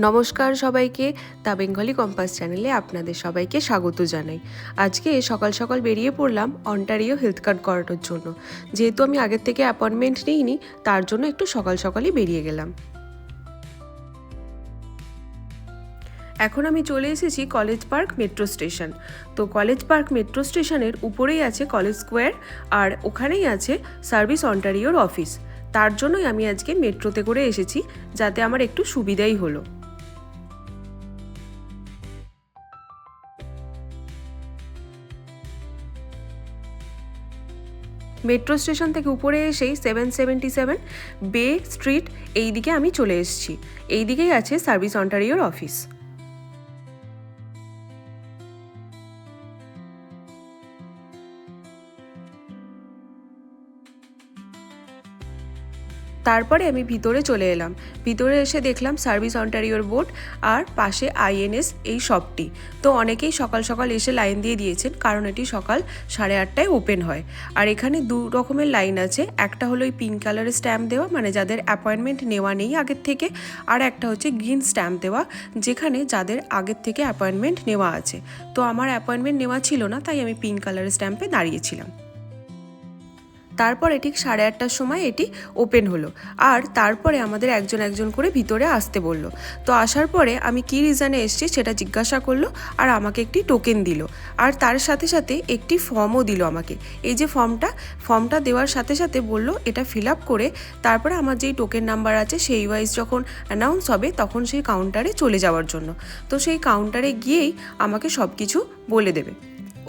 নমস্কার সবাইকে, the Bengali compass চ্যানেলে আপনাদের সবাইকে স্বাগত জানাই। আজকে সকাল সকাল বেরিয়ে পড়লাম অন্টারিও হেলথ কার্ড করানোর জন্য। যেহেতু আমি আগের থেকে অ্যাপয়েন্টমেন্ট নিইনি, তার জন্য একটু সকাল সকালই বেরিয়ে গেলাম। এখন আমি চলে এসেছি কলেজ পার্ক মেট্রো স্টেশন। তো কলেজ পার্ক মেট্রো স্টেশনের উপরেই আছে কলেজ স্কোয়ার, আর ওখানেই আছে সার্ভিস অন্টারিওর অফিস। তার জন্যই আমি আজকে মেট্রোতে করে এসেছি, যাতে আমার একটু সুবিধাই হলো। মেট্রো স্টেশন থেকে উপরে এসেই 777 বে স্ট্রিট এই দিকে আমি চলে এসেছি। এই দিকেই আছে সার্ভিস অন্টারিওর অফিস। তারপরে আমি ভিতরে চলে এলাম। ভিতরে এসে দেখলাম সার্ভিস অন্টারিওর বোর্ড আর পাশে আইএনএস এই শপটি। তো অনেকেই সকাল সকাল এসে লাইন দিয়ে দিয়েছেন, কারণ এটি সকাল 8:30টায় ওপেন হয়। আর এখানে দু রকমের লাইন আছে, একটা হলো ওই পিঙ্ক কালারের স্ট্যাম্প দেওয়া, মানে যাদের অ্যাপয়েন্টমেন্ট নেওয়া নেই আগের থেকে, আর একটা হচ্ছে গ্রিন স্ট্যাম্প দেওয়া, যেখানে যাদের আগের থেকে অ্যাপয়েন্টমেন্ট নেওয়া আছে। তো আমার অ্যাপয়েন্টমেন্ট নেওয়া ছিল না, তাই আমি পিঙ্ক কালারের স্ট্যাম্পে দাঁড়িয়েছিলাম। তারপরে ঠিক 8:30টার সময় এটি ওপেন হলো, আর তারপরে আমাদের একজন একজন করে ভিতরে আসতে বলল। তো আসার পরে আমি কী রিজনে এসেছি সেটা জিজ্ঞাসা করলো, আর আমাকে একটি টোকেন দিল, আর তার সাথে সাথে একটি ফর্মও দিল আমাকে। এই যে ফর্মটা দেওয়ার সাথে সাথে বলল এটা ফিল আপ করে তারপরে আমার যেই টোকেন নাম্বার আছে সেই ওয়াইজ যখন অ্যানাউন্স হবে তখন সেই কাউন্টারে চলে যাওয়ার জন্য। তো সেই কাউন্টারে গিয়েই আমাকে সব কিছু বলে দেবে,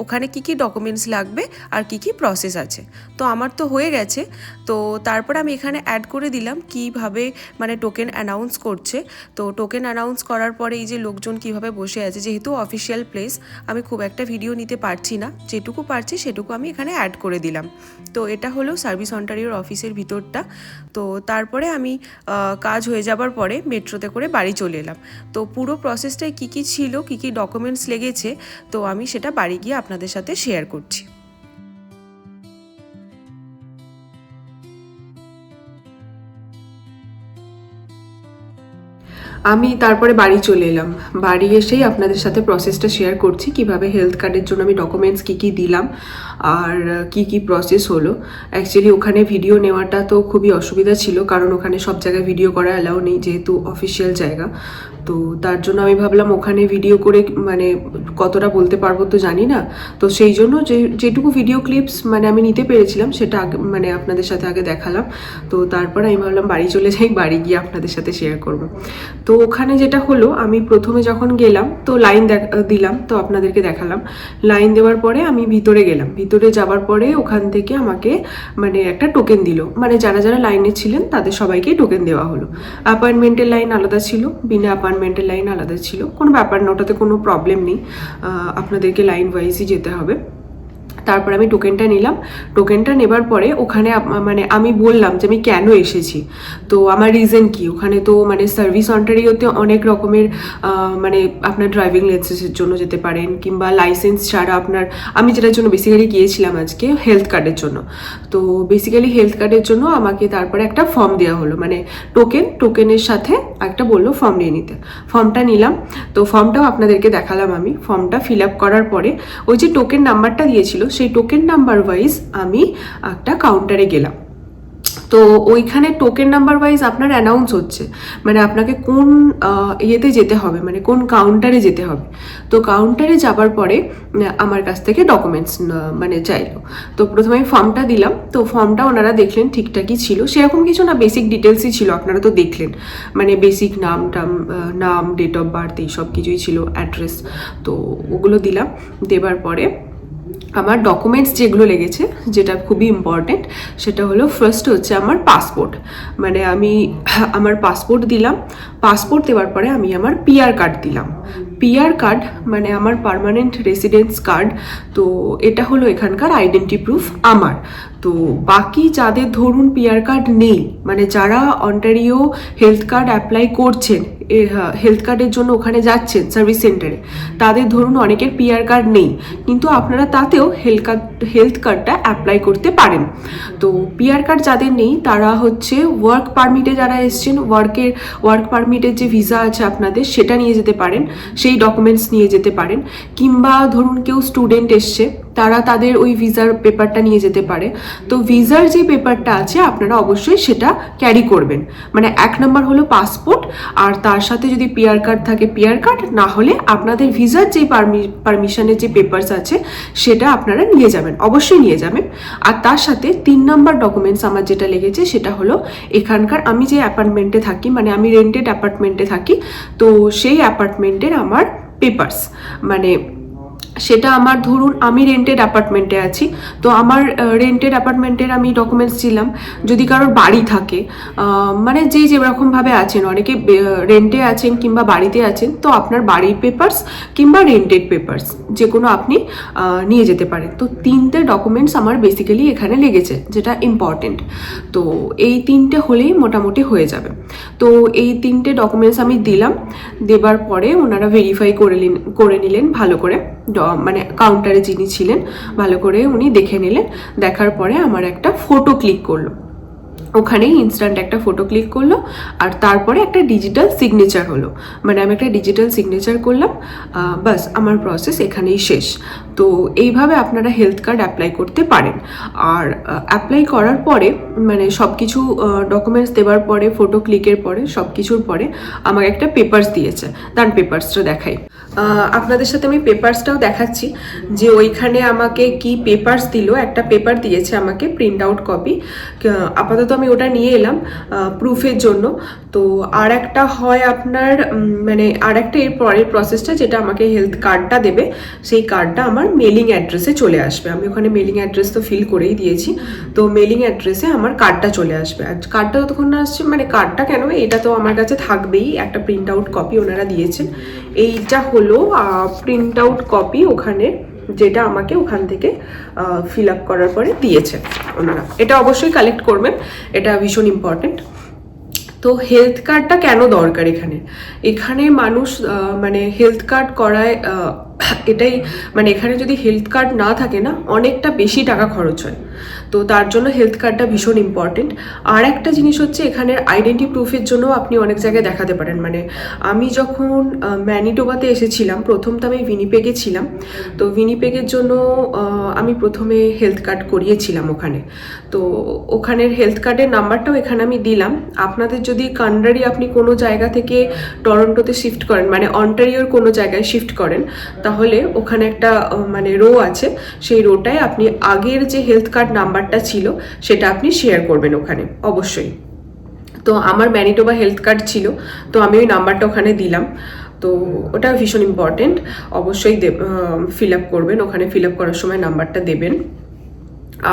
ওখানে কি কি ডকুমেন্টস লাগবে আর কি কি প্রসেস আছে। তো আমার তো হয়ে গেছে। তো তারপর আমি এখানে অ্যাড করে দিলাম কিভাবে মানে টোকেন অ্যানাউন্স করছে। তো টোকেন অ্যানাউন্স করার পরে এই যে লোকজন কিভাবে বসে আছে, যেহেতু অফিসিয়াল প্লেস আমি খুব একটা ভিডিও নিতে পারছি না, যেটুকু পারছি সেটুকু আমি এখানে অ্যাড করে দিলাম। তো এটা হলো সার্ভিস অন্টারিওর অফিসের ভিতরটা। তো তারপরে আমি কাজ হয়ে যাবার পরে মেট্রোতে করে বাড়ি চলে এলাম। তো পুরো প্রসেসটায় কী কী ছিল, কী কী ডকুমেন্টস লেগেছে, তো আমি সেটা বাড়ি গিয়ে আপনাদের সাথে শেয়ার করছি। আমি তারপরে বাড়ি চলে এলাম। বাড়ি এসেই আপনাদের সাথে প্রসেসটা শেয়ার করছি, কিভাবে হেলথ কার্ডের জন্য আমি ডকুমেন্টস কী কী দিলাম আর কি কি প্রসেস হলো। অ্যাকচুয়ালি ওখানে ভিডিও নেওয়াটা তো খুবই অসুবিধা ছিল, কারণ ওখানে সব জায়গায় ভিডিও করা অ্যালাউ নেই, যেহেতু অফিসিয়াল জায়গা। তো তার জন্য আমি ভাবলাম ওখানে ভিডিও করে মানে কতটা বলতে পারবো তো জানি না। তো সেই জন্য যেটুকু ভিডিও ক্লিপস মানে আমি নিতে পেরেছিলাম সেটা মানে আপনাদের সাথে আগে দেখালাম। তো তারপর আমি ভাবলাম বাড়ি চলে যাই, বাড়ি গিয়ে আপনাদের সাথে শেয়ার করব। তো ওখানে যেটা হলো, আমি প্রথমে যখন গেলাম তো লাইন দিলাম, তো আপনাদেরকে দেখালাম। লাইন দেওয়ার পরে আমি ভিতরে গেলাম। ভিতরে যাওয়ার পরে ওখান থেকে আমাকে মানে একটা টোকেন দিল, মানে যারা যারা লাইনে ছিলেন তাদের সবাইকেই টোকেন দেওয়া হলো। অ্যাপয়েন্টমেন্টের লাইন আলাদা ছিল, বিনা অ্যাপয়েন্টমেন্টের লাইন আলাদা ছিল। কোনো ব্যাপার না, ওটাতে কোনো প্রবলেম নেই, আপনাদেরকে লাইন ওয়াইজই যেতে হবে। তারপর আমি টোকেনটা নিলাম। টোকেনটা নেবার পরে ওখানে মানে আমি বললাম যে আমি কেন এসেছি, তো আমার রিজন কি। ওখানে তো মানে সার্ভিস অন্টারিওতে অনেক রকমের মানে আপনার ড্রাইভিং লাইসেন্সের জন্য যেতে পারেন, কিংবা লাইসেন্স ছাড়া আপনার, আমি যেটার জন্য বেসিক্যালি গিয়েছিলাম আজকে হেলথ কার্ডের জন্য। তো বেসিক্যালি হেলথ কার্ডের জন্য আমাকে তারপরে একটা ফর্ম দেওয়া হলো, মানে টোকেনের সাথে একটা বললো ফর্ম নিয়ে নিতে। ফর্মটা নিলাম। তো ফর্মটাও আপনাদেরকে দেখালাম। আমি ফর্মটা ফিল আপ করার পরে ওই যে টোকেন নাম্বারটা দিয়েছিল সেই টোকেন নাম্বার ওয়াইজ আমি একটা কাউন্টারে গেলাম। তো ওইখানে টোকেন নাম্বার ওয়াইজ আপনার অ্যানাউন্স হচ্ছে, মানে আপনাকে কোন ইয়েতে যেতে হবে, মানে কোন কাউন্টারে যেতে হবে। তো কাউন্টারে যাবার পরে আমার কাছ থেকে ডকুমেন্টস মানে চাইলো। তো প্রথমে আমি ফর্মটা দিলাম। তো ফর্মটা ওনারা দেখলেন ঠিকঠাকই ছিল, সেরকম কিছু না, বেসিক ডিটেলসই ছিল, আপনারা তো দেখলেন, মানে বেসিক নাম, ডেট অফ বার্থ, এইসব কিছুই ছিল, অ্যাড্রেস। তো ওগুলো দিলাম। দেবার পরে আমার ডকুমেন্টস যেগুলো লেগেছে, যেটা খুবই ইম্পর্টেন্ট, সেটা হলো ফার্স্ট হচ্ছে আমার পাসপোর্ট। মানে আমি আমার পাসপোর্ট দিলাম। পাসপোর্ট দেওয়ার পরে আমি আমার পিআর কার্ড দিলাম। পিআর কার্ড মানে আমার পার্মানেন্ট রেসিডেন্স কার্ড। তো এটা হলো এখানকার আইডেন্টি প্রুফ আমার। তো বাকি যাদের ধরুন পিআর কার্ড নেই, মানে যারা অন্টারিও হেলথ কার্ড অ্যাপ্লাই করছেন, হেলথ কার্ডের জন্য ওখানে যাচ্ছেন সার্ভিস সেন্টারে, তাদের ধরুন অনেকের পিআর কার্ড নেই, কিন্তু আপনারা তাতেও হেলথ কার্ডটা অ্যাপ্লাই করতে পারেন। তো পিআর কার্ড যাদের নেই তারা হচ্ছে ওয়ার্ক পারমিটে যারা এসছেন, ওয়ার্ক পারমিটের যে ভিসা আছে আপনাদের সেটা নিয়ে যেতে পারেন, সেই ডকুমেন্টস নিয়ে যেতে পারেন। কিংবা ধরুন কেউ স্টুডেন্ট এসছে, তারা তাদের ওই ভিসার পেপারটা নিয়ে যেতে পারে। তো ভিসার যে পেপারটা আছে আপনারা অবশ্যই সেটা ক্যারি করবেন। মানে 1 নম্বর হলো পাসপোর্ট, আর তার সাথে যদি পিআর কার্ড থাকে পিআর কার্ড, না হলে আপনাদের ভিসার যে পারমিশনের যে পেপারস আছে সেটা আপনারা নিয়ে যাবেন, অবশ্যই নিয়ে যাবেন। আর তার সাথে 3 নম্বর ডকুমেন্টস আমার যেটা লেগেছে সেটা হলো এখানকার, আমি যে অ্যাপার্টমেন্টে থাকি, মানে আমি রেন্টেড অ্যাপার্টমেন্টে থাকি, তো সেই অ্যাপার্টমেন্টের আমার পেপারস, মানে সেটা আমার ধরুন আমি রেন্টেড অ্যাপার্টমেন্টে আছি, তো আমার রেন্টেড অ্যাপার্টমেন্টের আমি ডকুমেন্টস দিলাম। যদি কারোর বাড়ি থাকে, মানে যেরকমভাবে আছেন, অনেকে রেন্টে আছেন কিংবা বাড়িতে আছেন, তো আপনার বাড়ির পেপারস কিংবা রেন্টেড পেপারস যে কোনো আপনি নিয়ে যেতে পারেন। তো 3টে ডকুমেন্টস আমার বেসিক্যালি এখানে লেগেছে, যেটা ইম্পর্টেন্ট। তো এই 3টে হলেই মোটামুটি হয়ে যাবে। তো এই 3টে ডকুমেন্টস আমি দিলাম, দেবার পরে ওনারা ভেরিফাই করে নিলেন ভালো করে, মানে কাউন্টারে যিনি ছিলেন ভালো করে উনি দেখে নিলেন। দেখার পরে আমার একটা ফটো ক্লিক করলো, ওখানেই ইনস্ট্যান্ট একটা ফটো ক্লিক করলো, আর তারপরে একটা ডিজিটাল সিগনেচার হলো, মানে আমি একটা ডিজিটাল সিগনেচার করলাম, বাস আমার প্রসেস এখানেই শেষ। তো এইভাবে আপনারা হেলথ কার্ড অ্যাপ্লাই করতে পারেন। আর অ্যাপ্লাই করার পরে, মানে সব কিছু ডকুমেন্টস দেওয়ার পরে, ফটো ক্লিকের পরে, সব কিছুর পরে আমাকে একটা পেপারস দিয়েছে। তার পেপারসটা দেখাই আপনাদের সাথে, আমি পেপারসটাও দেখাচ্ছি যে ওইখানে আমাকে কি পেপারস দিল। একটা পেপার দিয়েছে আমাকে প্রিন্ট আউট কপি, আপাতত আমি ওটা নিয়ে এলাম প্রুফের জন্য। তো আর একটা হয় আপনার, মানে আর একটা এর পরের প্রসেসটা যেটা আমাকে হেলথ কার্ডটা দেবে, সেই কার্ডটা আমার মেলিং অ্যাড্রেসে চলে আসবে। আমি ওখানে মেলিং অ্যাড্রেস তো ফিল করেই দিয়েছি, তো মেলিং অ্যাড্রেসে আমার কার্ডটা চলে আসবে। আর কার্ডটা যতক্ষণ না আসছে, মানে কার্ডটা কেন, এটা তো আমার কাছে থাকবেই, একটা প্রিন্ট আউট কপি ওনারা দিয়েছেন। এইটা হলো প্রিন্ট আউট কপি ওখানে, যেটা আমাকে ওখান থেকে ফিল আপ করার পরে দিয়েছে ওনারা। এটা অবশ্যই কালেক্ট করবেন, এটা ভীষণ ইম্পর্টেন্ট। তো হেলথ কার্ডটা কেন দরকার এখানে মানুষ মানে হেলথ কার্ড করায়, এটাই মানে এখানে যদি হেলথ কার্ড না থাকে না, অনেকটা বেশি টাকা খরচ হয়। তো তার জন্য হেলথ কার্ডটা ভীষণ ইম্পর্টেন্ট। আর একটা জিনিস হচ্ছে, এখানের আইডেন্টি প্রুফের জন্য আপনি অনেক জায়গায় দেখাতে পারেন। মানে আমি যখন ম্যানিটোবাতে এসেছিলাম, প্রথম তো আমি উইনিপেগে ছিলাম, তো উইনিপেগের জন্য আমি প্রথমে হেলথ কার্ড করিয়েছিলাম ওখানে। তো ওখানের হেলথ কার্ডের নাম্বারটাও এখানে আমি দিলাম। আপনাদের যদি কান্ট্রি আপনি কোনো জায়গা থেকে টরন্টোতে শিফট করেন, মানে অন্টারিওর কোনো জায়গায় শিফট করেন, তাহলে ওখানে একটা মানে রো আছে, সেই রোটায় আপনি আগের যে হেলথ কার্ড নাম্বারটা ছিল সেটা আপনি শেয়ার করবেন ওখানে অবশ্যই। তো আমার ম্যানিটোবা হেলথ কার্ড ছিল, তো আমি ওই নাম্বারটা ওখানে দিলাম। তো ওটা ভীষণ ইম্পর্টেন্ট, অবশ্যই ফিল আপ করবেন, ওখানে ফিল আপ করার সময় নাম্বারটা দেবেন।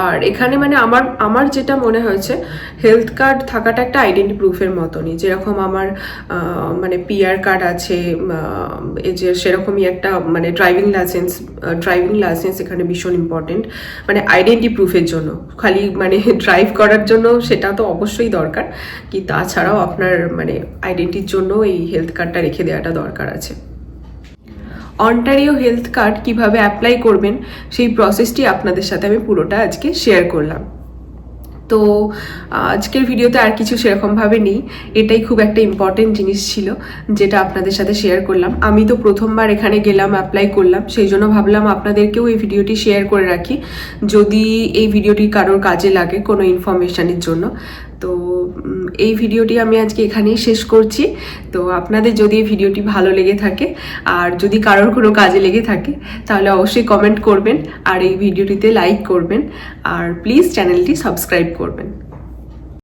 আর এখানে মানে আমার যেটা মনে হয়েছে, হেলথ কার্ড থাকাটা একটা আইডেন্টি প্রুফের মতনই, যেরকম আমার মানে পিআর কার্ড আছে, এই যে সেরকমই একটা মানে ড্রাইভিং লাইসেন্স এখানে ভীষণ ইম্পর্টেন্ট, মানে আইডেন্টি প্রুফের জন্য। খালি মানে ড্রাইভ করার জন্য সেটা তো অবশ্যই দরকার, কি তাছাড়াও আপনার মানে আইডেন্টির জন্য এই হেলথ কার্ডটা রেখে দেওয়াটা দরকার আছে। অন্টারিও হেলথ কার্ড কিভাবে অ্যাপ্লাই করবেন সেই প্রসেসটি আপনাদের সাথে আমি পুরোটা আজকে শেয়ার করলাম। তো আজকের ভিডিওতে আর কিছু সেরকমভাবে নেই, এটাই খুব একটা ইম্পর্টেন্ট জিনিস ছিল যেটা আপনাদের সাথে শেয়ার করলাম। আমি তো প্রথমবার এখানে গেলাম, অ্যাপ্লাই করলাম, সেই জন্য ভাবলাম আপনাদেরকেও এই ভিডিওটি শেয়ার করে রাখি, যদি এই ভিডিওটি কারোর কাজে লাগে কোনো ইনফরমেশানের জন্য। তো এই ভিডিওটি আমি আজকে এখানেই শেষ করছি। তো আপনাদের যদি এই ভিডিওটি ভালো লেগে থাকে আর যদি কারোর কোনো কাজে লেগে থাকে, তাহলে অবশ্যই কমেন্ট করবেন আর এই ভিডিওটিতে লাইক করবেন, আর প্লিজ চ্যানেলটি সাবস্ক্রাইব করবেন।